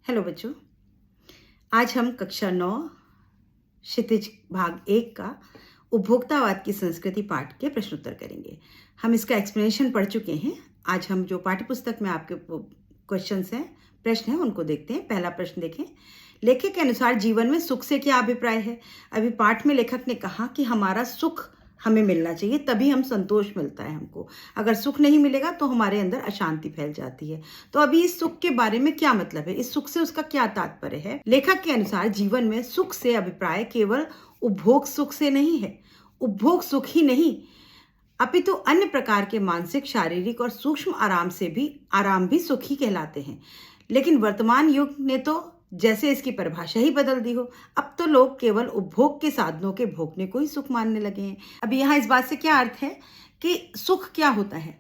Hello बच्चों। आज हम कक्षा 9 क्षितिज भाग 1 का उपभोक्तावाद की संस्कृति पाठ के प्रश्नोत्तर करेंगे। हम इसका एक्सप्लेनेशन पढ़ चुके हैं। आज हम जो पाठ्यपुस्तक में आपके क्वेश्चंस हैं, प्रश्न हैं, उनको देखते हैं। पहला प्रश्न देखें। लेखक के अनुसार जीवन में सुख से क्या अभिप्राय है? अभी पाठ में लेखक ने कहा कि हमारा सुख हमें मिलना चाहिए, तभी हम संतोष मिलता है हमको। अगर सुख नहीं मिलेगा तो हमारे अंदर अशांति फैल जाती है। तो अभी इस सुख के बारे में क्या मतलब है, इस सुख से उसका क्या तात्पर्य है? लेखक के अनुसार जीवन में सुख से अभिप्राय केवल उपभोग सुख से नहीं है। उपभोग सुख ही नहीं, अपितु अन्य प्रकार के मानसिक, शारीरिक और सूक्ष्म आराम भी सुख ही कहलाते हैं। लेकिन वर्तमान युग ने तो जैसे इसकी परिभाषा ही बदल दी हो। अब तो लोग केवल उपभोग के साधनों के भोगने को ही सुख मानने लगे हैं। अभी यहाँ इस बात से क्या अर्थ है कि सुख क्या होता है?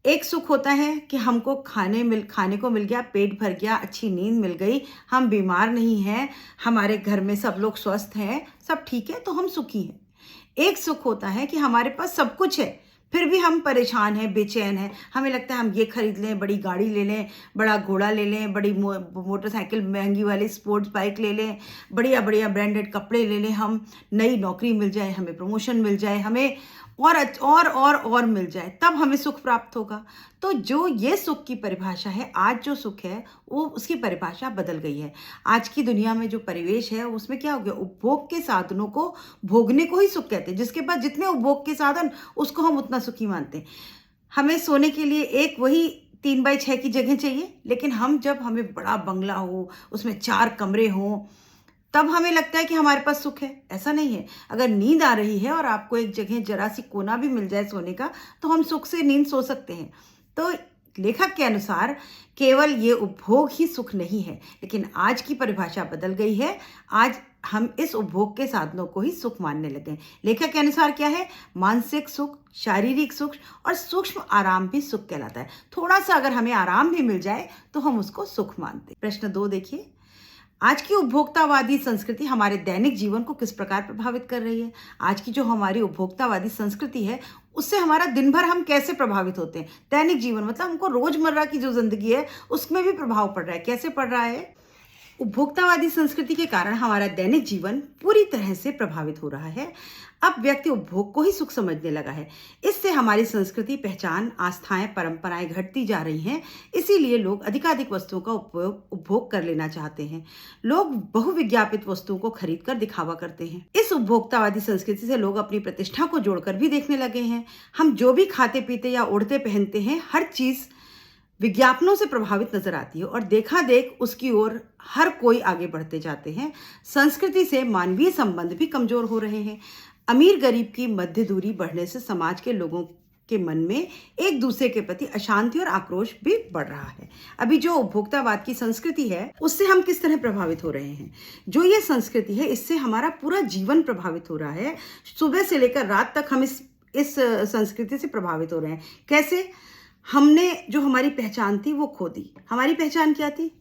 एक सुख होता है कि हमको खाने को मिल गया, पेट भर गया, अच्छी नींद मिल गई, हम बीमार नहीं हैं, हमारे घर में सब लोग स्वस्थ हैं, सब ठीक है, तो हम सुखी हैं। एक सुख होता है कि हमारे पास सब कुछ है, फिर भी हम परेशान हैं, बेचैन हैं। हमें लगता है हम ये खरीद लें, बड़ी गाड़ी ले लें, बड़ा घोड़ा ले लें, बड़ी मोटरसाइकिल, महंगी वाली स्पोर्ट्स बाइक ले लें, बढ़िया बढ़िया ब्रांडेड कपड़े ले लें, हम नई नौकरी मिल जाए, हमें प्रमोशन मिल जाए, हमें और मिल जाए, तब हमें सुख प्राप्त होगा। तो जो ये सुख की परिभाषा है, आज जो सुख है वो उसकी परिभाषा बदल गई है। आज की दुनिया में जो परिवेश है उसमें क्या हो गया, उपभोग के साधनों को भोगने को ही सुख कहते हैं। जिसके पास जितने उपभोग के साधन, उसको हम उतना सुखी मानते हैं। हमें सोने के लिए एक वही 3x6 की जगह चाहिए, लेकिन हमें बड़ा बंगला हो, उसमें 4 कमरे हों, तब हमें लगता है कि हमारे पास सुख है। ऐसा नहीं है। अगर नींद आ रही है और आपको एक जगह जरा सी कोना भी मिल जाए सोने का, तो हम सुख से नींद सो सकते हैं। तो लेखक के अनुसार केवल ये उपभोग ही सुख नहीं है, लेकिन आज की परिभाषा बदल गई है। आज हम इस उपभोग के साधनों को ही सुख मानने लगे हैं। लेखक के अनुसार क्या है? मानसिक सुख, शारीरिक सुख और सूक्ष्म आराम भी सुख कहलाता है। थोड़ा सा अगर हमें आराम भी मिल जाए तो हम उसको सुख मानते हैं। प्रश्न 2 देखिए। आज की उपभोक्तावादी संस्कृति हमारे दैनिक जीवन को किस प्रकार प्रभावित कर रही है? आज की जो हमारी उपभोक्तावादी संस्कृति है, उससे हमारा दिन भर हम कैसे प्रभावित होते हैं? दैनिक जीवन मतलब हमको रोजमर्रा की जो जिंदगी है उसमें भी प्रभाव पड़ रहा है। कैसे पड़ रहा है? उपभोक्तावादी संस्कृति के कारण हमारा दैनिक जीवन पूरी तरह से प्रभावित हो रहा है। अब व्यक्ति उपभोग को ही सुख समझने लगा है। इससे हमारी संस्कृति, पहचान, आस्थाएं, परंपराएं घटती जा रही हैं। इसीलिए लोग अधिकाधिक वस्तुओं का उपभोग कर लेना चाहते हैं। लोग बहुविज्ञापित वस्तुओं को खरीदकर दिखावा करते हैं। इस उपभोक्तावादी संस्कृति से लोग अपनी प्रतिष्ठा को जोड़कर भी देखने लगे हैं। हम जो भी खाते पीते या ओढ़ते पहनते हैं, हर चीज विज्ञापनों से प्रभावित नजर आती है और देखा देख उसकी ओर हर कोई आगे बढ़ते जाते हैं। संस्कृति से मानवीय संबंध भी कमजोर हो रहे हैं। अमीर गरीब की मध्य दूरी बढ़ने से समाज के लोगों के मन में एक दूसरे के प्रति अशांति और आक्रोश भी बढ़ रहा है। अभी जो उपभोक्तावाद की संस्कृति है, उससे हम किस तरह प्रभावित हो रहे हैं? जो ये संस्कृति है, इससे हमारा पूरा जीवन प्रभावित हो रहा है। सुबह से लेकर रात तक हम इस संस्कृति से प्रभावित हो रहे हैं। कैसे? हमने जो हमारी पहचान थी वो खो दी। हमारी पहचान क्या थी?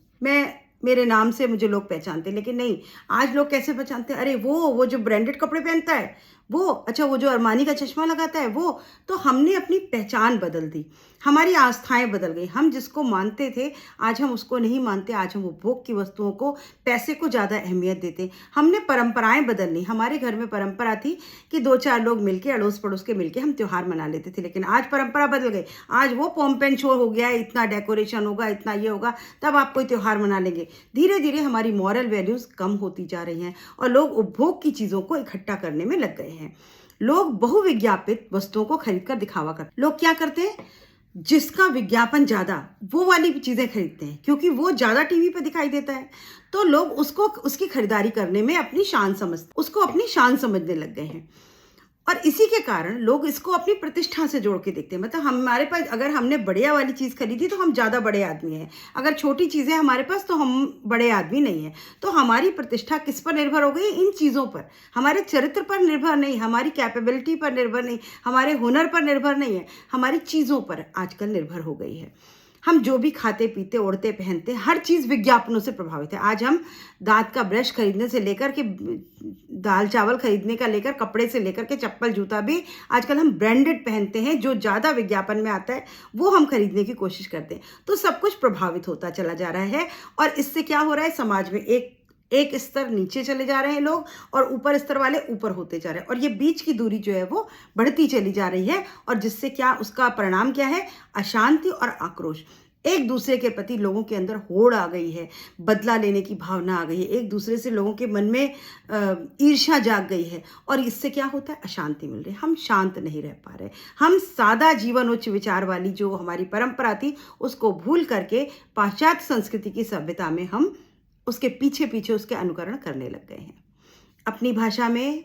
मेरे नाम से मुझे लोग पहचानते, लेकिन नहीं, आज लोग कैसे पहचानते हैं? अरे वो जो ब्रांडेड कपड़े पहनता है वो, अच्छा वो जो अरमानी का चश्मा लगाता है वो। तो हमने अपनी पहचान बदल दी, हमारी आस्थाएं बदल गई। हम जिसको मानते थे आज हम उसको नहीं मानते। आज हम उपभोग की वस्तुओं को, पैसे को ज़्यादा अहमियत देते। हमने परंपराएं बदल ली। हमारे घर में परंपरा थी कि 2-4 लोग मिलके, अड़ोस पड़ोस के मिलके हम त्योहार मना लेते थे, लेकिन आज परंपरा बदल गई। आज वो पॉम्प एंड शो हो गया है, इतना डेकोरेशन होगा, इतना ये होगा, तब आप कोई त्योहार मना लेंगे। धीरे धीरे हमारी मॉरल वैल्यूज कम होती जा रही हैं और लोग उपभोग की चीज़ों को इकट्ठा करने में लग गए हैं। लोग बहुविज्ञापित वस्तुओं को खरीदकर दिखावा करते। लोग क्या करते हैं? जिसका विज्ञापन ज्यादा, वो वाली चीजें खरीदते हैं, क्योंकि वो ज्यादा टीवी पे दिखाई देता है। तो लोग उसकी खरीदारी करने में उसको अपनी शान समझने लग गए हैं। और इसी के कारण लोग इसको अपनी प्रतिष्ठा से जोड़ के देखते हैं। मतलब हमारे पास अगर हमने बढ़िया वाली चीज़ खरीदी तो हम ज़्यादा बड़े आदमी हैं, अगर छोटी चीज़ें हमारे पास तो हम बड़े आदमी नहीं हैं। तो हमारी प्रतिष्ठा किस पर निर्भर हो गई? इन चीज़ों पर। हमारे चरित्र पर निर्भर नहीं, हमारी कैपेबिलिटी पर निर्भर नहीं, हमारे हुनर पर निर्भर नहीं है, हमारी चीज़ों पर आजकल निर्भर हो गई है। हम जो भी खाते पीते ओढ़ते पहनते हर चीज़ विज्ञापनों से प्रभावित है। आज हम दांत का ब्रश खरीदने से लेकर के दाल चावल खरीदने का लेकर कपड़े से लेकर के चप्पल जूता भी आजकल हम ब्रांडेड पहनते हैं। जो ज़्यादा विज्ञापन में आता है वो हम खरीदने की कोशिश करते हैं। तो सब कुछ प्रभावित होता चला जा रहा है और इससे क्या हो रहा है, समाज में एक स्तर नीचे चले जा रहे हैं लोग और ऊपर स्तर वाले ऊपर होते जा रहे हैं और ये बीच की दूरी जो है वो बढ़ती चली जा रही है। और जिससे क्या उसका परिणाम क्या है, अशांति और आक्रोश। एक दूसरे के प्रति लोगों के अंदर होड़ आ गई है, बदला लेने की भावना आ गई है, एक दूसरे से लोगों के मन में ईर्ष्या जाग गई है और इससे क्या होता है, अशांति मिल रही है। हम शांत नहीं रह पा रहे। हम सादा जीवन उच्च विचार वाली जो हमारी परंपरा थी उसको भूल करके पाश्चात्य संस्कृति की सभ्यता में हम उसके पीछे पीछे उसके अनुकरण करने लग गए हैं। अपनी भाषा में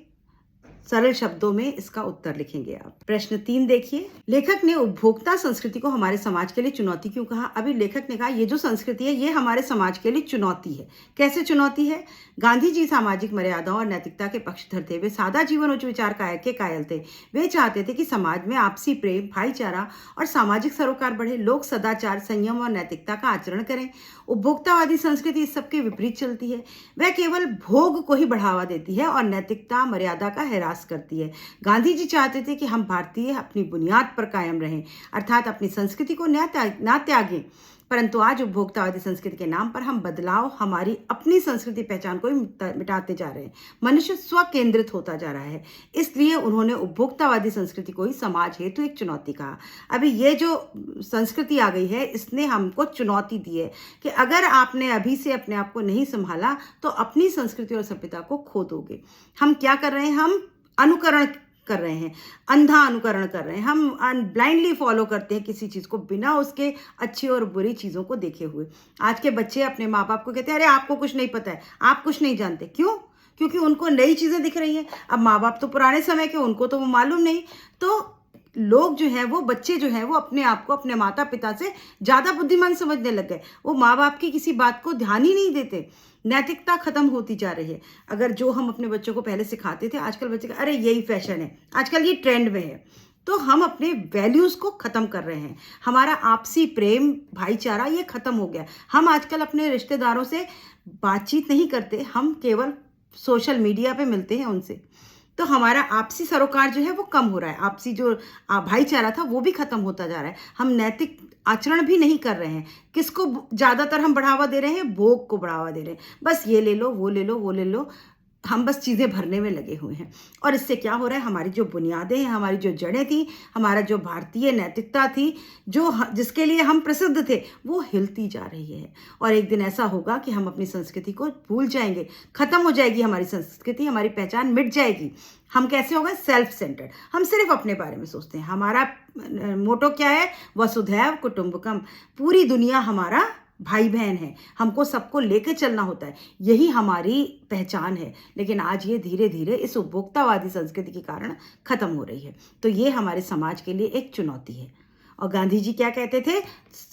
सरल शब्दों में इसका उत्तर लिखेंगे आप। प्रश्न 3 देखिए, लेखक ने उपभोक्ता संस्कृति को हमारे समाज के लिए चुनौती क्यों कहा? अभी लेखक ने कहा ये जो संस्कृति है ये हमारे समाज के लिए चुनौती है। कैसे चुनौती है? गांधी जी सामाजिक मर्यादाओं और नैतिकता के पक्षधर थे। वे सादा जीवन उच्च विचार के कायल थे। वे चाहते थे कि समाज में आपसी प्रेम, भाईचारा और सामाजिक सरोकार बढ़े। लोग सदाचार, संयम और नैतिकता का आचरण करें। उपभोक्तावादी संस्कृति इस सबके विपरीत चलती है। वह केवल भोग को ही बढ़ावा देती है और नैतिकता, मर्यादा का ह्रास करती है। गांधी जी चाहते थे कि हम भारतीय अपनी बुनियाद पर कायम रहें, अर्थात अपनी संस्कृति को ना त्यागें। परंतु आज उपभोक्तावादी संस्कृति के नाम पर हम बदलाव, हमारी अपनी संस्कृति पहचान को ही मिटाते जा रहे हैं। मनुष्य स्व केंद्रित होता जा रहा है। इसलिए उन्होंने उपभोक्तावादी संस्कृति को ही समाज हेतु एक चुनौती कहा। अभी ये जो संस्कृति आ गई है इसने हमको चुनौती दी है कि अगर आपने अभी से अपने आप को नहीं संभाला तो अपनी संस्कृति और सभ्यता को खो दोगे। हम क्या कर रहे हैं? हम अनुकरण कर रहे हैं, अंधा अनुकरण कर रहे हैं। हम ब्लाइंडली फॉलो करते हैं किसी चीज़ को बिना उसके अच्छी और बुरी चीज़ों को देखे हुए। आज के बच्चे अपने माँ बाप को कहते हैं अरे आपको कुछ नहीं पता है, आप कुछ नहीं जानते। क्यों? क्योंकि उनको नई चीज़ें दिख रही हैं। अब माँ बाप तो पुराने समय के, उनको तो वो मालूम नहीं। तो लोग जो है वो, बच्चे जो है वो अपने आप को अपने माता पिता से ज़्यादा बुद्धिमान समझने लग गए। वो माँ बाप की किसी बात को ध्यान ही नहीं देते। नैतिकता खत्म होती जा रही है। अगर जो हम अपने बच्चों को पहले सिखाते थे, आजकल बच्चे अरे यही फैशन है, आजकल ये ट्रेंड में है। तो हम अपने वैल्यूज़ को ख़त्म कर रहे हैं। हमारा आपसी प्रेम, भाईचारा ये ख़त्म हो गया। हम आजकल अपने रिश्तेदारों से बातचीत नहीं करते, हम केवल सोशल मीडिया पे मिलते हैं उनसे। तो हमारा आपसी सरोकार जो है वो कम हो रहा है। आपसी जो भाईचारा था वो भी खत्म होता जा रहा है। हम नैतिक आचरण भी नहीं कर रहे हैं। किसको ज़्यादातर हम बढ़ावा दे रहे हैं? भोग को बढ़ावा दे रहे हैं। बस ये ले लो, वो ले लो, वो ले लो। हम बस चीज़ें भरने में लगे हुए हैं और इससे क्या हो रहा है, हमारी जो बुनियादें हैं, हमारी जो जड़ें थी, हमारा जो भारतीय नैतिकता थी, जो जिसके लिए हम प्रसिद्ध थे, वो हिलती जा रही है। और एक दिन ऐसा होगा कि हम अपनी संस्कृति को भूल जाएंगे, खत्म हो जाएगी हमारी संस्कृति, हमारी पहचान मिट जाएगी। हम कैसे होगा? Self centred. हम सिर्फ अपने बारे में सोचते हैं। हमारा मोटो क्या है? वसुधैव कुटुंबकम। पूरी दुनिया हमारा भाई बहन है, हमको सबको लेके चलना होता है, यही हमारी पहचान है। लेकिन आज ये धीरे धीरे इस उपभोक्तावादी संस्कृति के कारण खत्म हो रही है। तो ये हमारे समाज के लिए एक चुनौती है। और गांधी जी क्या कहते थे?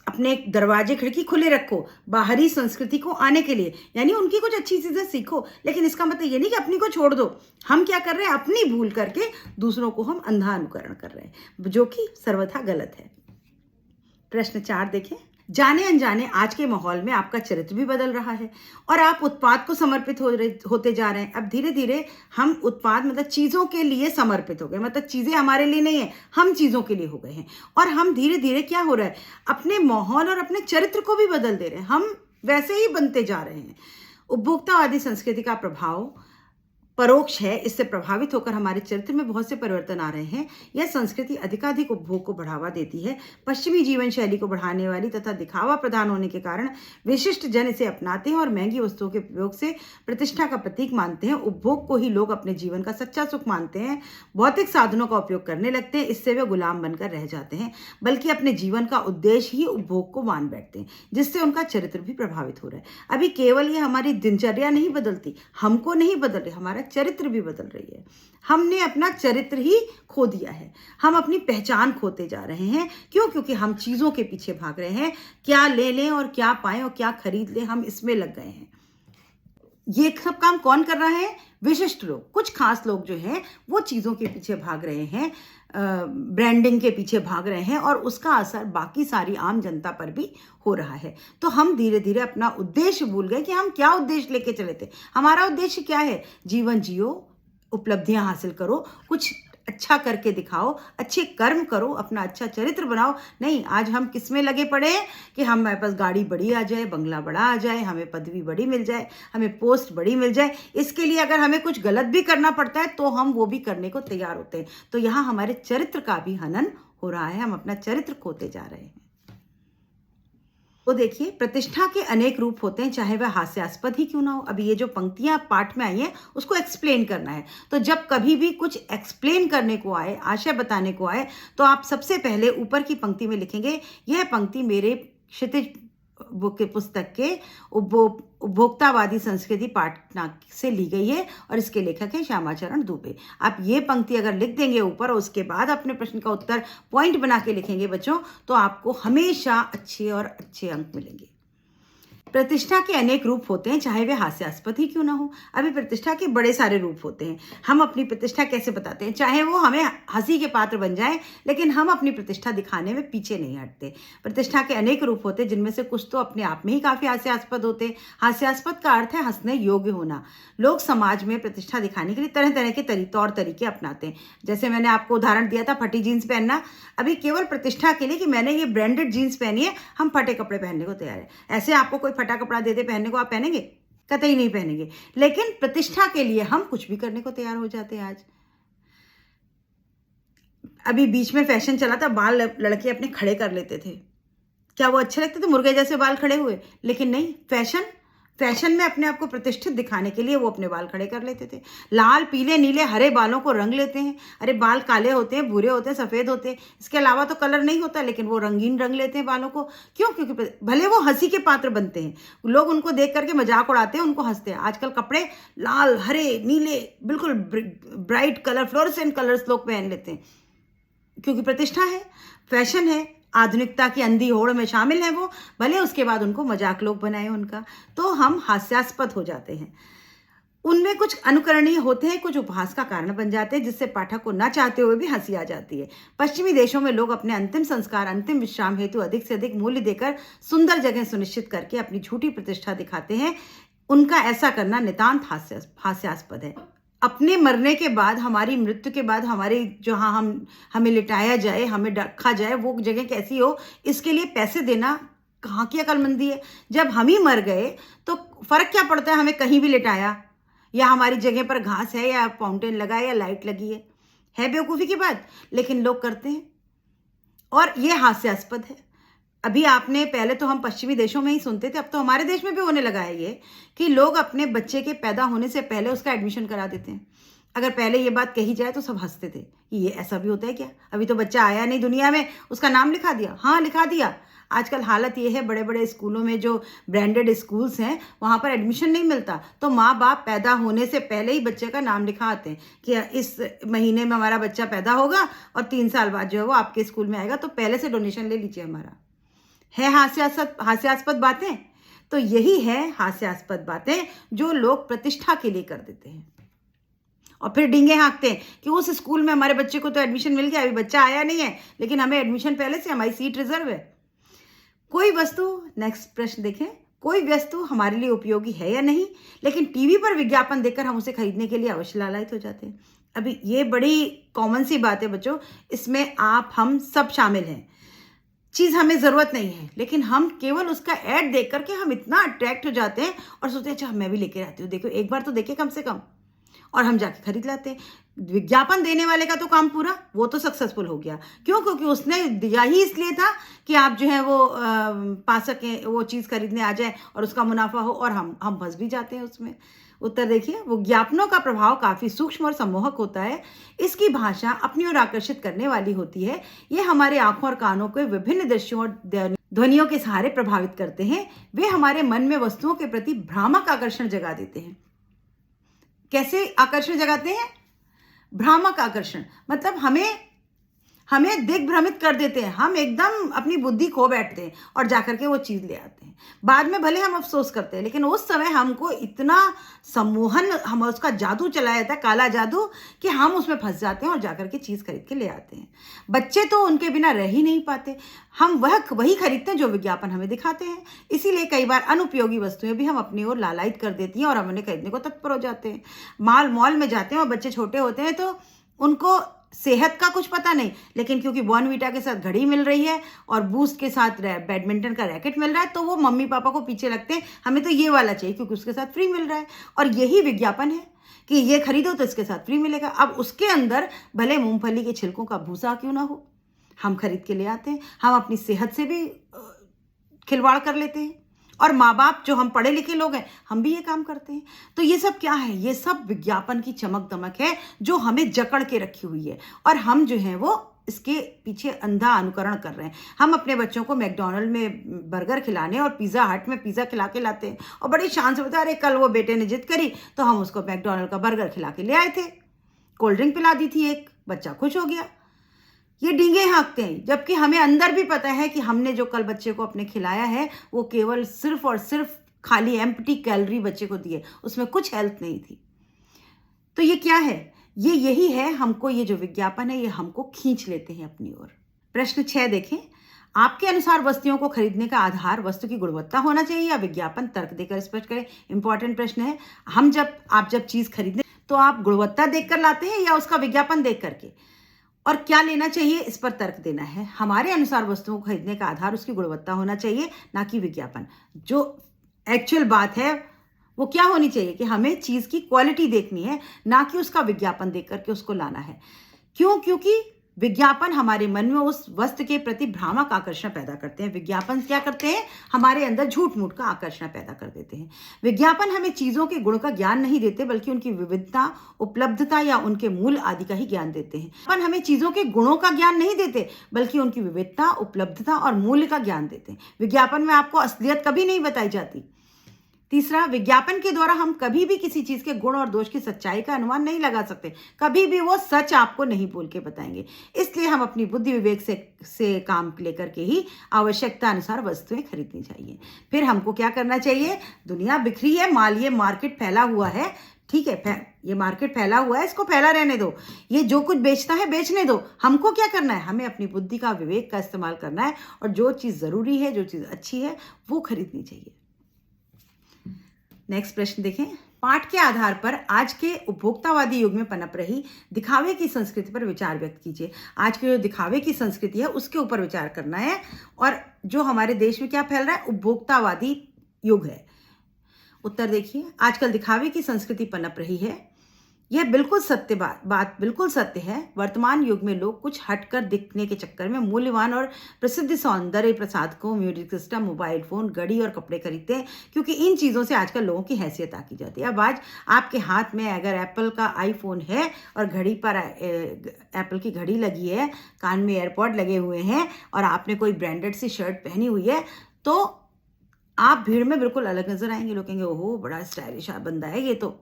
अपने दरवाजे खिड़की खुले रखो बाहरी संस्कृति को आने के लिए, यानी उनकी कुछ अच्छी चीज़ें सीखो। लेकिन इसका मतलब ये नहीं कि अपनी को छोड़ दो। हम क्या कर रहे हैं? अपनी भूल करके दूसरों को हम अंधा अनुकरण कर रहे हैं, जो कि सर्वथा गलत है। प्रश्न 4 देखें, जाने अनजाने आज के माहौल में आपका चरित्र भी बदल रहा है और आप उत्पाद को समर्पित होते जा रहे हैं। अब धीरे धीरे हम उत्पाद मतलब चीज़ों के लिए समर्पित हो गए, मतलब चीज़ें हमारे लिए नहीं है, हम चीज़ों के लिए हो गए हैं। और हम धीरे धीरे क्या हो रहा है, अपने माहौल और अपने चरित्र को भी बदल दे रहे हैं, हम वैसे ही बनते जा रहे हैं। उपभोक्तावादी संस्कृति का प्रभाव परोक्ष है। इससे प्रभावित होकर हमारे चरित्र में बहुत से परिवर्तन आ रहे हैं। यह संस्कृति अधिकाधिक उपभोग को बढ़ावा देती है। पश्चिमी जीवन शैली को बढ़ाने वाली तथा दिखावा प्रदान होने के कारण विशिष्ट जन इसे अपनाते हैं और महंगी वस्तुओं के प्रयोग से प्रतिष्ठा का प्रतीक मानते हैं। उपभोग को ही लोग अपने जीवन का सच्चा सुख मानते हैं। भौतिक साधनों का उपयोग करने लगते हैं, इससे वे गुलाम बनकर रह जाते हैं, बल्कि अपने जीवन का उद्देश्य ही उपभोग को मान बैठते हैं, जिससे उनका चरित्र भी प्रभावित हो रहा है। अभी केवल ये हमारी दिनचर्या नहीं बदलती, हमको नहीं बदल रही, हमारा चरित्र भी बदल रही है। हमने अपना चरित्र ही खो दिया है, हम अपनी पहचान खोते जा रहे हैं। क्यों? क्योंकि हम चीज़ों के पीछे भाग रहे हैं, क्या ले लें और क्या पाएं और क्या खरीद लें, हम इसमें लग गए हैं। ये सब काम कौन कर रहा है? विशिष्ट लोग, कुछ खास लोग जो हैं वो चीज़ों के पीछे भाग रहे हैं। ब्रांडिंग के पीछे भाग रहे हैं और उसका असर बाकी सारी आम जनता पर भी हो रहा है। तो हम धीरे धीरे अपना उद्देश्य भूल गए कि हम क्या उद्देश्य लेके चले थे। हमारा उद्देश्य क्या है? जीवन जियो, उपलब्धियां हासिल करो, कुछ अच्छा करके दिखाओ, अच्छे कर्म करो, अपना अच्छा चरित्र बनाओ। नहीं, आज हम किस में लगे पड़े हैं कि हमारे पास गाड़ी बड़ी आ जाए, बंगला बड़ा आ जाए, हमें पदवी बड़ी मिल जाए, हमें पोस्ट बड़ी मिल जाए। इसके लिए अगर हमें कुछ गलत भी करना पड़ता है तो हम वो भी करने को तैयार होते हैं। तो यहाँ हमारे चरित्र का भी हनन हो रहा है, हम अपना चरित्र खोते जा रहे हैं। तो देखिए, प्रतिष्ठा के अनेक रूप होते हैं, चाहे वह हास्यास्पद ही क्यों ना हो। अभी ये जो पंक्तियां पाठ में आई हैं उसको एक्सप्लेन करना है। तो जब कभी भी कुछ एक्सप्लेन करने को आए, आशय बताने को आए, तो आप सबसे पहले ऊपर की पंक्ति में लिखेंगे, यह पंक्ति मेरे क्षितिज बुक के पुस्तक के उपभोक्तावादी संस्कृति पाठना से ली गई है और इसके लेखक हैं श्यामाचरण दुबे। आप ये पंक्ति अगर लिख देंगे ऊपर और उसके बाद अपने प्रश्न का उत्तर पॉइंट बना के लिखेंगे बच्चों, तो आपको हमेशा अच्छे और अच्छे अंक मिलेंगे। प्रतिष्ठा के अनेक रूप होते हैं, चाहे वे हास्यास्पद ही क्यों ना हो। अभी प्रतिष्ठा के बड़े सारे रूप होते हैं। हम अपनी प्रतिष्ठा कैसे बताते हैं? चाहे वो हमें हंसी के पात्र बन जाए, लेकिन हम अपनी प्रतिष्ठा दिखाने में पीछे नहीं हटते। प्रतिष्ठा के अनेक रूप होते हैं, जिनमें से कुछ तो अपने आप में ही काफी हास्यास्पद होते हैं। हास्यास्पद का अर्थ है हंसने योग्य होना। लोग समाज में प्रतिष्ठा दिखाने के लिए तरह तरह के तौर तरीके अपनाते हैं। जैसे मैंने आपको उदाहरण दिया था फटी जीन्स पहनना, अभी केवल प्रतिष्ठा के लिए कि मैंने ये ब्रांडेड जीन्स पहनी है, हम फटे कपड़े पहनने को तैयार है। ऐसे आपको कोई फटा कपड़ा दे दे पहनने को, आप पहनेंगे? कतई नहीं पहनेंगे। लेकिन प्रतिष्ठा के लिए हम कुछ भी करने को तैयार हो जाते हैं। आज अभी बीच में फैशन चला था, बाल लड़के अपने खड़े कर लेते थे। क्या वो अच्छे लगते थे मुर्गे जैसे बाल खड़े हुए? लेकिन नहीं, फैशन में अपने आप को प्रतिष्ठित दिखाने के लिए वो अपने बाल खड़े कर लेते थे। लाल, पीले, नीले, हरे बालों को रंग लेते हैं। अरे बाल काले होते हैं, भूरे होते हैं, सफेद होते हैं, इसके अलावा तो कलर नहीं होता, लेकिन वो रंगीन रंग लेते हैं बालों को। क्यों? क्योंकि भले वो हंसी के पात्र बनते हैं, लोग उनको देख करके मजाक उड़ाते हैं, उनको हंसते हैं। आजकल कपड़े लाल, हरे, नीले, बिल्कुल ब्राइट कलर, फ्लोरेसेंट कलर्स लोग पहन लेते हैं, क्योंकि प्रतिष्ठा है, फैशन है, आधुनिकता की अंधी होड़ में शामिल है वो। भले उसके बाद उनको मजाक लोग बनाए उनका, तो हम हास्यास्पद हो जाते हैं। उनमें कुछ अनुकरणीय होते हैं, कुछ उपहास का कारण बन जाते हैं, जिससे पाठक को ना चाहते हुए भी हंसी आ जाती है। पश्चिमी देशों में लोग अपने अंतिम संस्कार, अंतिम विश्राम हेतु अधिक से अधिक मूल्य देकर सुंदर जगह सुनिश्चित करके अपनी झूठी प्रतिष्ठा दिखाते हैं। उनका ऐसा करना नितांत हास्यास्पद है। अपने मरने के बाद, हमारी मृत्यु के बाद, हमारे जहाँ हमें लिटाया जाए, हमें रखा जाए, वो जगह कैसी हो, इसके लिए पैसे देना कहाँ की अक्लमंदी है। जब हम ही मर गए तो फर्क क्या पड़ता है हमें कहीं भी लिटाया, या हमारी जगह पर घास है, या फाउंटेन लगा है, या लाइट लगी है बेवकूफ़ी की बात, लेकिन लोग करते हैं और ये हास्यास्पद है। अभी आपने, पहले तो हम पश्चिमी देशों में ही सुनते थे, अब तो हमारे देश में भी होने लगा है ये, कि लोग अपने बच्चे के पैदा होने से पहले उसका एडमिशन करा देते हैं। अगर पहले ये बात कही जाए तो सब हंसते थे, ये ऐसा भी होता है क्या? अभी तो बच्चा आया नहीं दुनिया में, उसका नाम लिखा दिया। हाँ, लिखा दिया। आजकल हालत ये है, बड़े बड़े स्कूलों में, जो ब्रांडेड स्कूल्स हैं, वहाँ पर एडमिशन नहीं मिलता, तो माँ बाप पैदा होने से पहले ही बच्चे का नाम लिखा आते हैं कि इस महीने में हमारा बच्चा पैदा होगा और 3 साल बाद जो है वो आपके स्कूल में आएगा, तो पहले से डोनेशन ले लीजिए हमारा। है हास्यास्पद बातें? तो यही है हास्यास्पद बातें जो लोग प्रतिष्ठा के लिए कर देते हैं और फिर डींगे हाँकते हैं कि उस स्कूल में हमारे बच्चे को तो एडमिशन मिल गया, अभी बच्चा आया नहीं है, लेकिन हमें एडमिशन पहले से, हमारी सीट रिजर्व है। कोई वस्तु, नेक्स्ट प्रश्न देखें, कोई वस्तु हमारे लिए उपयोगी है या नहीं, लेकिन टीवी पर विज्ञापन देखकर हम उसे खरीदने के लिए अवश्य लालायित हो जाते हैं। अभी ये बड़ी कॉमन सी बात है बच्चों, इसमें आप हम सब शामिल हैं। चीज़ हमें ज़रूरत नहीं है, लेकिन हम केवल उसका ऐड देख करके हम इतना अट्रैक्ट हो जाते हैं और सोचते हैं अच्छा मैं भी लेके आती हूँ, देखो एक बार तो देखे कम से कम, और हम जाके खरीद लाते हैं। विज्ञापन देने वाले का तो काम पूरा, वो तो सक्सेसफुल हो गया। क्यों? क्योंकि उसने दिया ही इसलिए था कि आप जो है वो पा सकें, वो चीज़ खरीदने आ जाए और उसका मुनाफा हो, और हम फंस भी जाते हैं उसमें। उत्तर देखिए, विज्ञापनों का प्रभाव काफ़ी सूक्ष्म और सम्मोहक होता है। इसकी भाषा अपनी ओर आकर्षित करने वाली होती है। ये हमारे आंखों और कानों को विभिन्न दृश्यों और ध्वनियों के सहारे प्रभावित करते हैं। वे हमारे मन में वस्तुओं के प्रति भ्रामक आकर्षण जगा देते हैं। कैसे आकर्षण जगाते हैं? भ्रामक आकर्षण, मतलब हमें दिग्भ्रमित कर देते हैं। हम एकदम अपनी बुद्धि खो बैठते हैं और जाकर के वो चीज़ ले आते हैं। बाद में भले हम अफसोस करते हैं, लेकिन उस समय हमको इतना सम्मोहन, हम उसका जादू चलाया था, काला जादू, कि हम उसमें फंस जाते हैं और जाकर के चीज़ खरीद के ले आते हैं। बच्चे तो उनके बिना रह ही नहीं पाते। हम वही खरीदते हैं जो विज्ञापन हमें दिखाते हैं। इसीलिए कई बार अनुपयोगी वस्तुएं भी हम अपनी ओर लालायित कर देती हैं और हम उन्हें खरीदने को तत्पर हो जाते हैं। मॉल में जाते हैं और बच्चे छोटे होते हैं तो उनको सेहत का कुछ पता नहीं, लेकिन क्योंकि बॉर्नवीटा के साथ घड़ी मिल रही है और बूस्ट के साथ बैडमिंटन का रैकेट मिल रहा है, तो वो मम्मी पापा को पीछे लगते हैं, हमें तो ये वाला चाहिए क्योंकि उसके साथ फ्री मिल रहा है। और यही विज्ञापन है कि ये खरीदो तो इसके साथ फ्री मिलेगा। अब उसके अंदर भले मूंगफली के छिलकों का भूसा क्यों ना हो, हम खरीद के ले आते हैं। हम अपनी सेहत से भी खिलवाड़ कर लेते हैं। और माँ बाप जो हम पढ़े लिखे लोग हैं, हम भी ये काम करते हैं। तो ये सब क्या है? ये सब विज्ञापन की चमक दमक है जो हमें जकड़ के रखी हुई है और हम जो है वो इसके पीछे अंधा अनुकरण कर रहे हैं। हम अपने बच्चों को मैकडॉनल्ड में बर्गर खिलाने और पिज़्ज़ा हट में पिज़्ज़ा खिला के लाते हैं और बड़ी शान से बता रहे, कल वो बेटे ने जिद करी तो हम उसको मैकडॉनल्ड का बर्गर खिला के ले आए थे, कोल्ड ड्रिंक पिला दी थी, एक बच्चा खुश हो गया। ये डींगे हाँकते हैं, जबकि हमें अंदर भी पता है कि हमने जो कल बच्चे को अपने खिलाया है वो केवल सिर्फ और सिर्फ खाली एम्प्टी कैलोरी बच्चे को दिए, उसमें कुछ हेल्थ नहीं थी। तो ये क्या है? ये यही है, हमको ये जो विज्ञापन है ये हमको खींच लेते हैं अपनी ओर। प्रश्न 6 देखें। आपके अनुसार वस्तुओं को खरीदने का आधार वस्तु की गुणवत्ता होना चाहिए या विज्ञापन? तर्क देकर स्पष्ट करें। इंपॉर्टेंट प्रश्न है। आप जब चीज खरीदते तो आप गुणवत्ता देखकर लाते हैं या उसका विज्ञापन देख करके? और क्या लेना चाहिए, इस पर तर्क देना है। हमारे अनुसार वस्तुओं को खरीदने का आधार उसकी गुणवत्ता होना चाहिए, ना कि विज्ञापन। जो एक्चुअल बात है वो क्या होनी चाहिए कि हमें चीज की क्वालिटी देखनी है, ना कि उसका विज्ञापन देख करके उसको लाना है। क्यों? क्योंकि विज्ञापन हमारे मन में उस वस्तु के प्रति भ्रामक आकर्षण पैदा करते हैं। विज्ञापन क्या करते हैं? हमारे अंदर झूठ मूठ का आकर्षण पैदा कर देते हैं। विज्ञापन हमें चीजों के गुण का ज्ञान नहीं देते, बल्कि उनकी विविधता, उपलब्धता या उनके मूल आदि का ही ज्ञान देते हैं। विज्ञापन हमें चीजों के गुणों का ज्ञान नहीं देते, बल्कि उनकी विविधता, उपलब्धता और मूल्य का ज्ञान देते हैं। विज्ञापन में आपको असलियत कभी नहीं बताई जाती। तीसरा, विज्ञापन के द्वारा हम कभी भी किसी चीज के गुण और दोष की सच्चाई का अनुमान नहीं लगा सकते। कभी भी वो सच आपको नहीं बोल के बताएंगे। इसलिए हम अपनी बुद्धि विवेक से काम लेकर के ही आवश्यकता अनुसार वस्तुएं खरीदनी चाहिए। फिर हमको क्या करना चाहिए? दुनिया बिखरी है, माल, ये मार्केट फैला हुआ है, ठीक है, ये मार्केट फैला हुआ है, इसको फैला रहने दो। ये जो कुछ बेचता है बेचने दो। हमको क्या करना है? हमें अपनी बुद्धि का, विवेक का इस्तेमाल करना है और जो चीज जरूरी है, जो चीज अच्छी है, वो खरीदनी चाहिए। नेक्स्ट प्रश्न देखें। पाठ के आधार पर आज के उपभोक्तावादी युग में पनप रही दिखावे की संस्कृति पर विचार व्यक्त कीजिए। आज के जो दिखावे की संस्कृति है उसके ऊपर विचार करना है और जो हमारे देश में क्या फैल रहा है, उपभोक्तावादी युग है। उत्तर देखिए। आजकल दिखावे की संस्कृति पनप रही है, यह बिल्कुल सत्य बात बिल्कुल सत्य है। वर्तमान युग में लोग कुछ हटकर दिखने के चक्कर में मूल्यवान और प्रसिद्ध सौंदर्य प्रसाधकों, म्यूजिक सिस्टम, मोबाइल फोन, घड़ी और कपड़े खरीदते हैं, क्योंकि इन चीज़ों से आजकल लोगों की हैसियत आकी जाती है। अब आज आपके हाथ में अगर एप्पल का आईफोन है और घड़ी पर एप्पल की घड़ी लगी है, कान में एयरपॉड लगे हुए हैं और आपने कोई ब्रांडेड सी शर्ट पहनी हुई है, तो आप भीड़ में बिल्कुल अलग नजर आएंगे। लोग कहेंगे ओहो बड़ा स्टाइलिश बंदा है ये तो।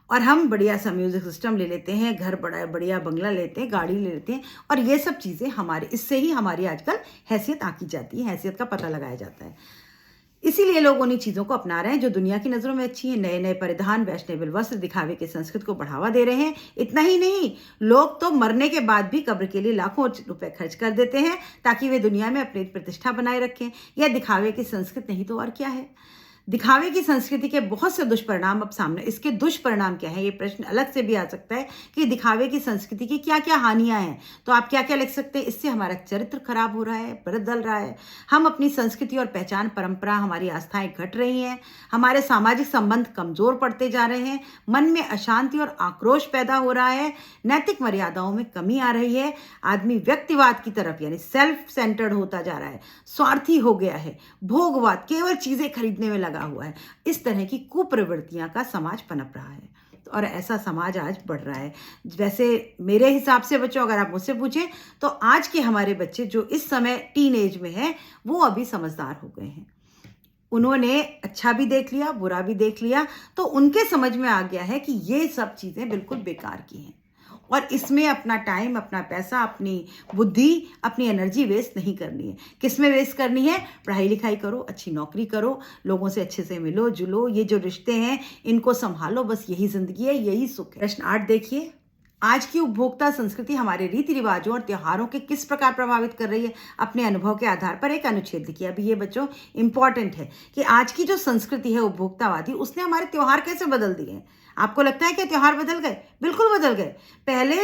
और हम बढ़िया सा म्यूजिक सिस्टम ले लेते हैं, घर बड़ा बढ़िया बंगला लेते हैं, गाड़ी ले लेते हैं, और ये सब चीज़ें इससे ही हमारी आजकल हैसियत आकी जाती है, हैसियत का पता लगाया जाता है। इसीलिए लोग उन्हीं चीज़ों को अपना रहे हैं जो दुनिया की नज़रों में अच्छी है। नए नए परिधान, फैशनेबल वस्त्र दिखावे की संस्कृति को बढ़ावा दे रहे हैं। इतना ही नहीं, लोग तो मरने के बाद भी कब्र के लिए लाखों रुपए खर्च कर देते हैं ताकि वे दुनिया में अपनी प्रतिष्ठा बनाए रखें। यह दिखावे की संस्कृति नहीं तो और क्या है। दिखावे की संस्कृति के बहुत से दुष्परिणाम अब सामने। इसके दुष्परिणाम क्या है, ये प्रश्न अलग से भी आ सकता है कि दिखावे की संस्कृति की क्या क्या हानियां हैं। तो आप क्या क्या लिख सकते हैं? इससे हमारा चरित्र खराब हो रहा है, बदल रहा है, हम अपनी संस्कृति और पहचान, परंपरा, हमारी आस्थाएं घट रही हैं, हमारे सामाजिक संबंध कमजोर पड़ते जा रहे हैं, मन में अशांति और आक्रोश पैदा हो रहा है, नैतिक मर्यादाओं में कमी आ रही है, आदमी व्यक्तिवाद की तरफ यानी सेल्फ सेंटर्ड होता जा रहा है, स्वार्थी हो गया है, भोगवाद, केवल चीजें खरीदने में लगा हुआ है। इस तरह की कुप्रवृत्तियां का समाज पनप रहा है और ऐसा समाज आज बढ़ रहा है। वैसे मेरे हिसाब से बच्चों, अगर आप मुझसे पूछें तो आज के हमारे बच्चे जो इस समय टीन एज में हैं, वो अभी समझदार हो गए हैं। उन्होंने अच्छा भी देख लिया, बुरा भी देख लिया, तो उनके समझ में आ गया है कि ये सब चीजें बिल्कुल बेकार की हैं और इसमें अपना टाइम, अपना पैसा, अपनी बुद्धि, अपनी एनर्जी वेस्ट नहीं करनी है। किस में वेस्ट करनी है? पढ़ाई लिखाई करो, अच्छी नौकरी करो, लोगों से अच्छे से मिलो जुलो, ये जो रिश्ते हैं इनको संभालो, बस यही जिंदगी है, यही सुख है। प्रश्न 8 देखिए, आज की उपभोक्ता संस्कृति हमारे रीति रिवाजों और त्योहारों के किस प्रकार प्रभावित कर रही है? अपने अनुभव के आधार पर एक अनुच्छेद लिखिए। अभी ये बच्चों इंपॉर्टेंट है कि आज की जो संस्कृति है उपभोक्तावादी, उसने हमारे त्योहार कैसे बदल दिए हैं। आपको लगता है कि त्योहार बदल गए? बिल्कुल बदल गए। पहले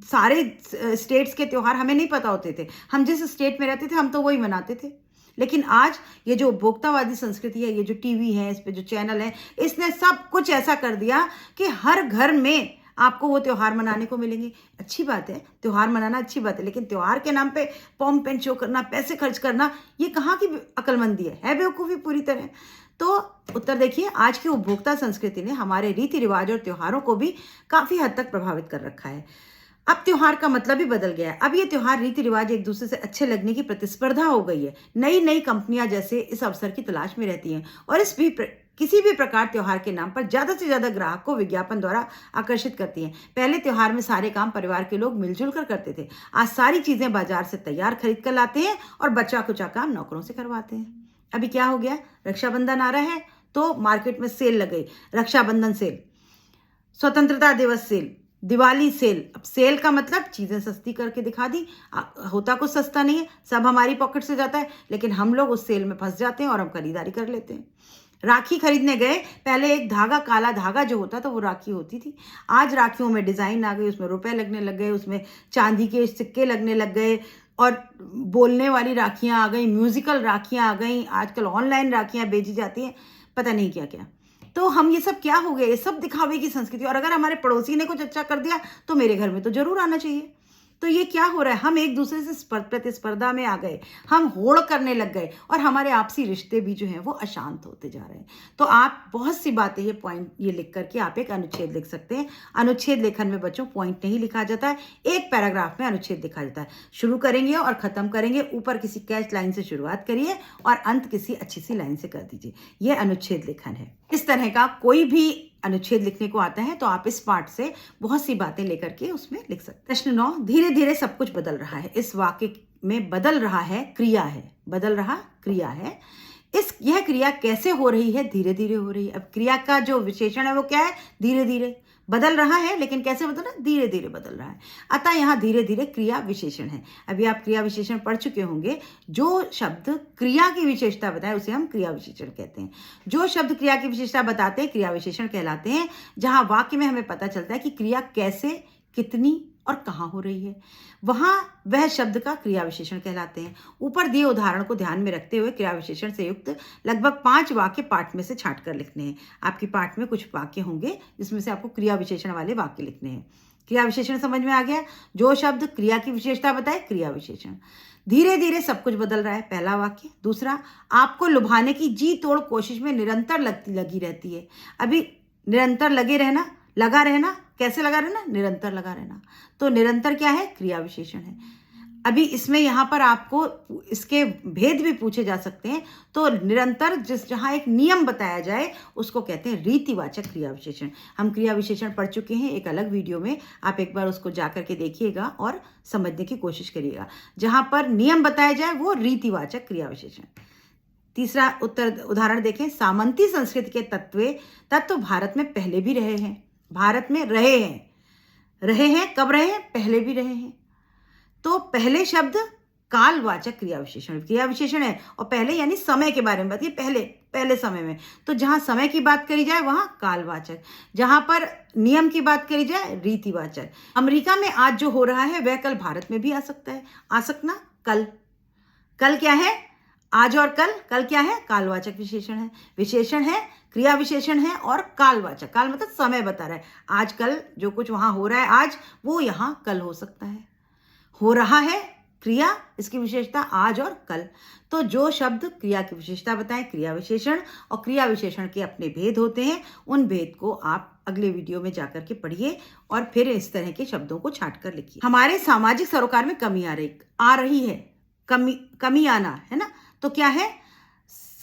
सारे स्टेट्स के त्योहार हमें नहीं पता होते थे, हम जिस स्टेट में रहते थे हम तो वही मनाते थे। लेकिन आज ये जो उपभोक्तावादी संस्कृति है, ये जो टीवी है, इस पे जो चैनल है, इसने सब कुछ ऐसा कर दिया कि हर घर में आपको वो त्योहार मनाने को मिलेंगे। अच्छी बात है, त्योहार मनाना अच्छी बात है, लेकिन त्योहार के नाम पे पॉम्प एंड शो करना, पैसे खर्च करना, ये कहाँ की अक्लमंदी है बेवकूफ़ी पूरी तरह। तो उत्तर देखिए, आज की उपभोक्ता संस्कृति ने हमारे रीति रिवाज और त्योहारों को भी काफ़ी हद तक प्रभावित कर रखा है। अब त्योहार का मतलब ही बदल गया है। अब ये त्योहार रीति रिवाज एक दूसरे से अच्छे लगने की प्रतिस्पर्धा हो गई है। नई नई कंपनियां जैसे इस अवसर की तलाश में रहती हैं और किसी भी प्रकार त्योहार के नाम पर ज़्यादा से ज़्यादा ग्राहक को विज्ञापन द्वारा आकर्षित करती हैं। पहले त्योहार में सारे काम परिवार के लोग मिलजुल कर करते थे। आज सारी चीज़ें बाजार से तैयार खरीद कर लाते हैं और बचा कुचा काम नौकरों से करवाते हैं। अभी क्या हो गया, रक्षाबंधन आ रहा है तो मार्केट में सेल लग गई, रक्षाबंधन सेल, स्वतंत्रता दिवस सेल, दिवाली सेल। अब सेल का मतलब चीज़ें सस्ती करके दिखा दी। होता कुछ सस्ता नहीं है, सब हमारी पॉकेट से जाता है, लेकिन हम लोग उस सेल में फंस जाते हैं और हम खरीदारी कर लेते हैं। राखी खरीदने गए, पहले एक धागा, काला धागा जो होता था वो राखी होती थी। आज राखियों में डिज़ाइन आ गई, उसमें रुपए लगने लग गए, उसमें चांदी के सिक्के लगने लग गए और बोलने वाली राखियाँ आ गई, म्यूजिकल राखियाँ आ गई, आजकल ऑनलाइन राखियाँ बेची जाती हैं, पता नहीं क्या क्या। तो हम ये सब क्या हो गए, ये सब दिखावे की संस्कृति। और अगर हमारे पड़ोसी ने कुछ अच्छा कर दिया तो मेरे घर में तो जरूर आना चाहिए। तो ये क्या हो रहा है, हम एक दूसरे से प्रतिस्पर्धा में आ गए, हम होड़ करने लग गए और हमारे आपसी रिश्ते भी जो हैं वो अशांत होते जा रहे हैं। तो आप बहुत सी बातें, ये पॉइंट ये लिख करके आप एक अनुच्छेद लिख सकते हैं। अनुच्छेद लेखन में बच्चों पॉइंट नहीं लिखा जाता है, एक पैराग्राफ में अनुच्छेद लिखा जाता है। शुरू करेंगे और खत्म करेंगे, ऊपर किसी कैच लाइन से शुरुआत करिए और अंत किसी अच्छी सी लाइन से कर दीजिए। यह अनुच्छेद लेखन है। इस तरह का कोई भी अनुच्छेद लिखने को आता है तो आप इस पाठ से बहुत सी बातें लेकर के उसमें लिख सकते हैं। प्रश्न 9, धीरे धीरे सब कुछ बदल रहा है। इस वाक्य में बदल रहा है क्रिया है, बदल रहा क्रिया है। यह क्रिया कैसे हो रही है? धीरे धीरे हो रही है। अब क्रिया का जो विशेषण है वो क्या है? धीरे धीरे। बदल रहा है, लेकिन कैसे बदल रहा है? धीरे धीरे बदल रहा है। अतः यहाँ धीरे धीरे क्रिया विशेषण है। अभी आप क्रिया विशेषण पढ़ चुके होंगे। जो शब्द क्रिया की विशेषता बताए उसे हम क्रिया विशेषण कहते हैं। जो शब्द क्रिया की विशेषता बताते हैं क्रिया विशेषण कहलाते हैं। जहाँ वाक्य में हमें पता चलता है कि क्रिया कैसे, कितनी और कहाँ हो रही है, वहाँ वह शब्द का क्रिया विशेषण कहलाते हैं। ऊपर दिए उदाहरण को ध्यान में रखते हुए क्रिया विशेषण से युक्त लगभग 5 वाक्य पाठ में से छांट कर लिखने हैं। आपके पाठ में कुछ वाक्य होंगे जिसमें से आपको क्रिया विशेषण वाले वाक्य लिखने हैं। क्रिया विशेषण समझ में आ गया? जो शब्द क्रिया की विशेषता बताए क्रिया विशेषण। धीरे धीरे सब कुछ बदल रहा है, पहला वाक्य। दूसरा, आपको लुभाने की जी तोड़ कोशिश में निरंतर लगी रहती है। अभी निरंतर लगे रहना, लगा रहना, कैसे लगा रहना? निरंतर लगा रहना। तो निरंतर क्या है? क्रिया विशेषण है। अभी इसमें यहाँ पर आपको इसके भेद भी पूछे जा सकते हैं। तो निरंतर जहाँ एक नियम बताया जाए उसको कहते हैं रीतिवाचक क्रिया विशेषण। हम क्रिया विशेषण पढ़ चुके हैं एक अलग वीडियो में, आप एक बार उसको जा करके देखिएगा और समझने की कोशिश करिएगा। जहाँ पर नियम बताया जाए वो रीतिवाचक क्रिया विशेषण। तीसरा उदाहरण देखें, सामंती संस्कृति के तत्व भारत में पहले भी रहे हैं। भारत में रहे हैं, कब रहे हैं? पहले भी रहे हैं। तो पहले शब्द कालवाचक क्रिया विशेषण है और पहले यानी समय के बारे में बात, ये पहले समय में। तो जहां समय की बात करी जाए वहां कालवाचक, जहां पर नियम की बात करी जाए रीतिवाचक। अमेरिका में आज जो हो रहा है वह कल भारत में भी आ सकता है। आ सकना कल क्या है? आज और कल क्या है? कालवाचक विशेषण है, क्रिया विशेषण है और कालवाचक। काल मतलब समय बता रहा है। आज कल जो कुछ वहां हो रहा है आज, वो यहाँ कल हो सकता है। हो रहा है क्रिया, इसकी विशेषता आज और कल। तो जो शब्द क्रिया की विशेषता बताएं क्रिया विशेषण, और क्रिया विशेषण के अपने भेद होते हैं। उन भेद को आप अगले वीडियो में जाकर के पढ़िए और फिर इस तरह के शब्दों को छांट कर लिखिए। हमारे सामाजिक सरोकार में कमी आ रही है, कमी आना है ना। तो क्या है?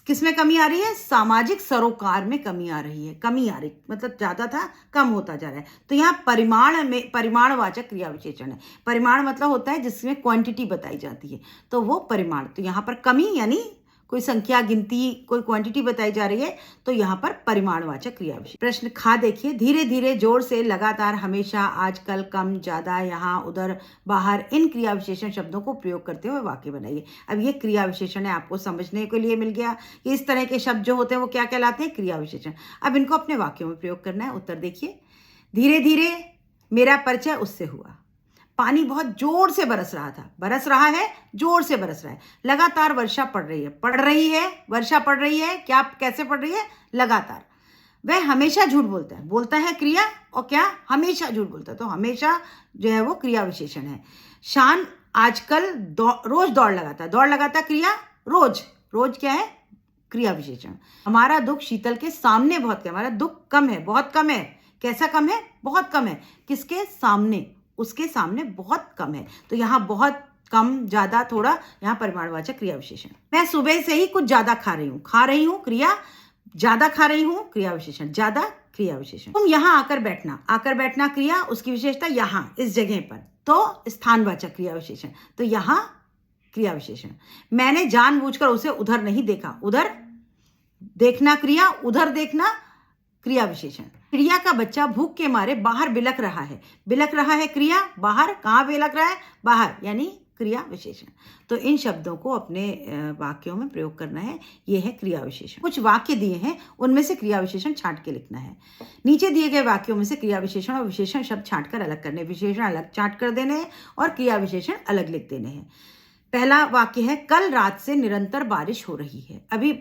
किस में कमी आ रही है? सामाजिक सरोकार में कमी आ रही है। कमी आ रही मतलब ज़्यादा था, कम होता जा रहा है। तो यहाँ परिमाणवाचक क्रिया विशेषण है। परिमाण मतलब होता है जिसमें क्वांटिटी बताई जाती है, तो वो परिमाण। तो यहाँ पर कमी यानी कोई संख्या, गिनती, कोई क्वांटिटी बताई जा रही है, तो यहाँ पर परिमाणवाचक क्रिया विशेषण। प्रश्न खा देखिए, धीरे धीरे, जोर से, लगातार, हमेशा, आजकल, कम, ज्यादा, यहाँ, उधर, बाहर, इन क्रिया विशेषण शब्दों को प्रयोग करते हुए वाक्य बनाइए। अब ये क्रिया विशेषण है, आपको समझने के लिए मिल गया कि इस तरह के शब्द जो होते हैं वो क्या कहलाते हैं? क्रिया विशेषण। अब इनको अपने वाक्यों में प्रयोग करना है। उत्तर देखिए, धीरे धीरे मेरा परिचय उससे हुआ। पानी बहुत जोर से बरस रहा था। बरस रहा है, जोर से बरस रहा है। लगातार वर्षा पड़ रही है। पड़ रही है, वर्षा पड़ रही है। क्या, कैसे पड़ रही है? लगातार। वह हमेशा झूठ बोलता है। बोलता है क्रिया, और क्या? हमेशा झूठ बोलता है। तो हमेशा जो है वो क्रिया विशेषण है। शान आजकल रोज दौड़ लगाता है। दौड़ लगाता क्रिया, रोज। रोज क्या है? क्रिया विशेषण। हमारा दुख शीतल के सामने बहुत कम है। हमारा दुख कम है, बहुत कम है। कैसा कम है? बहुत कम है। किसके सामने? उसके सामने बहुत कम है। तो यहाँ बहुत, कम, ज्यादा, थोड़ा, यहाँ परिमाणवाचक क्रिया विशेषण। मैं सुबह से ही कुछ ज्यादा खा रही हूँ। खा रही हूँ क्रिया, ज्यादा खा रही हूँ क्रिया विशेषण। ज्यादा क्रिया विशेषण। तुम यहाँ आकर बैठना। आकर बैठना क्रिया, उसकी विशेषता यहाँ, इस जगह पर, तो स्थानवाचक क्रिया विशेषण। तो यहाँ क्रिया विशेषण। मैंने जानबूझकर उसे उधर नहीं देखा। उधर देखना क्रिया, उधर देखना क्रिया विशेषण। चिड़िया का बच्चा भूख के मारे बाहर बिलख रहा है। बिलख रहा है क्रिया, बाहर। कहाँ बिलख रहा है? बाहर, यानी क्रिया विशेषण। तो इन शब्दों को अपने वाक्यों में प्रयोग करना है। ये है क्रिया विशेषण। कुछ वाक्य दिए हैं, उनमें से क्रिया विशेषण छांट के लिखना है। नीचे दिए गए वाक्यों में से क्रिया विशेषण और विशेषण शब्द छांट कर अलग करने। विशेषण अलग छांट कर देने हैं और क्रिया विशेषण अलग लिख देने हैं। पहला वाक्य है, कल रात से निरंतर बारिश हो रही है। अभी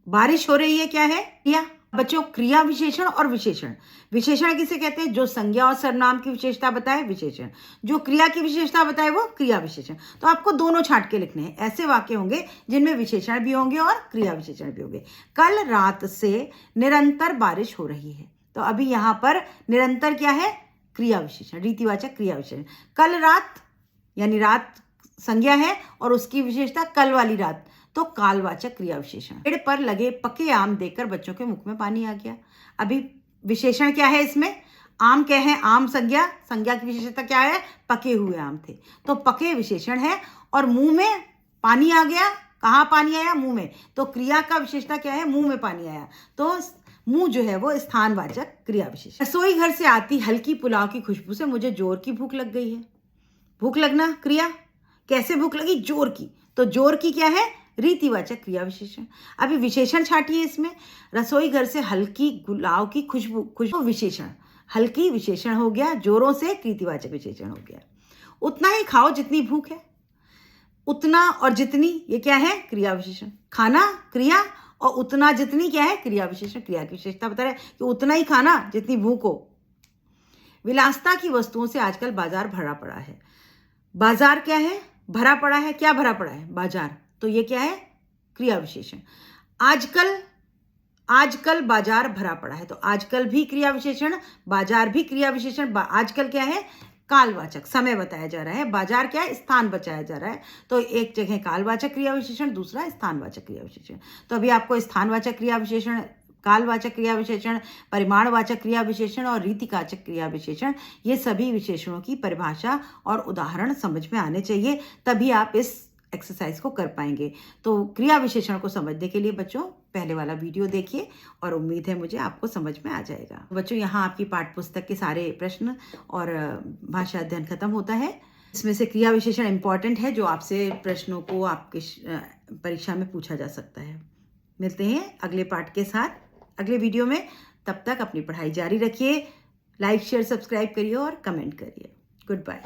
बारिश हो रही है, क्या है? क्रिया। बच्चों, क्रिया विशेषण और विशेषण। विशेषण किसे कहते हैं? जो संज्ञा और सर्वनाम की विशेषता बताए, विशेषण। जो क्रिया की विशेषता बताए, वो क्रिया विशेषण। तो आपको दोनों छांट के लिखने हैं। ऐसे वाक्य होंगे जिनमें विशेषण भी होंगे और क्रिया विशेषण भी होंगे। कल रात से निरंतर बारिश हो रही है। तो अभी यहाँ पर निरंतर क्या है? क्रिया विशेषण, रीतिवाचक क्रिया विशेषण। कल रात यानी रात संज्ञा है और उसकी विशेषता कल वाली रात, तो कालवाचक क्रिया विशेषण। पेड़ पर लगे पके आम देखकर बच्चों के मुख में पानी आ गया। अभी विशेषण क्या है इसमें? आम क्या है? आम संज्ञा। संज्ञा की विशेषता क्या है? पके हुए आम थे, तो पके विशेषण है। और मुंह में पानी आ गया। कहाँ पानी आया? मुंह में। तो क्रिया का विशेषता क्या है? मुंह में पानी आया। तो मुंह जो है वो स्थानवाचक क्रिया विशेषण। रसोई घर से आती हल्की पुलाव की खुशबू से मुझे जोर की भूख लग गई है। भूख लगना क्रिया। कैसे भूख लगी? जोर की। तो जोर की क्या है? रीतिवाचक क्रिया विशेषण। अभी विशेषण छाटिए इसमें। रसोई घर से हल्की गुलाब की खुशबू विशेषण। हल्की विशेषण हो गया, जोरों से रीतिवाचक विशेषण हो गया। उतना ही खाओ जितनी भूख है। उतना और जितनी, ये क्या है? क्रिया विशेषण। खाना क्रिया और उतना जितनी क्या है? क्रिया विशेषण। क्रिया की विशेषता बता रहे कि उतना ही खाना जितनी भूख हो। विलासिता की वस्तुओं से आजकल बाजार भरा पड़ा है। बाजार क्या है? भरा पड़ा है। क्या भरा पड़ा है? बाजार। तो ये क्या है? क्रिया विशेषण। आजकल बाजार भरा पड़ा है। तो आजकल भी क्रिया विशेषण, बाजार भी क्रिया विशेषण। आजकल क्या है? कालवाचक, समय बताया जा रहा है। बाजार क्या है? स्थान बताया जा रहा है। तो एक जगह कालवाचक क्रिया विशेषण, दूसरा स्थानवाचक क्रिया विशेषण। तो अभी आपको स्थानवाचक क्रिया विशेषण, कालवाचक क्रिया विशेषण, परिमाणवाचक क्रिया विशेषण और रीतिवाचक क्रिया विशेषण, ये सभी विशेषणों की परिभाषा और उदाहरण समझ में आने चाहिए, तभी आप इस एक्सरसाइज को कर पाएंगे। तो क्रिया विशेषण को समझने के लिए बच्चों पहले वाला वीडियो देखिए और उम्मीद है मुझे आपको समझ में आ जाएगा। बच्चों, यहाँ आपकी पाठ्य पुस्तक के सारे प्रश्न और भाषा अध्ययन खत्म होता है। इसमें से क्रिया विशेषण इंपॉर्टेंट है, जो आपसे प्रश्नों को आपके परीक्षा में पूछा जा सकता है। मिलते हैं अगले पाठ के साथ अगले वीडियो में। तब तक अपनी पढ़ाई जारी रखिए। लाइक, शेयर, सब्सक्राइब करिए और कमेंट करिए। Good bye.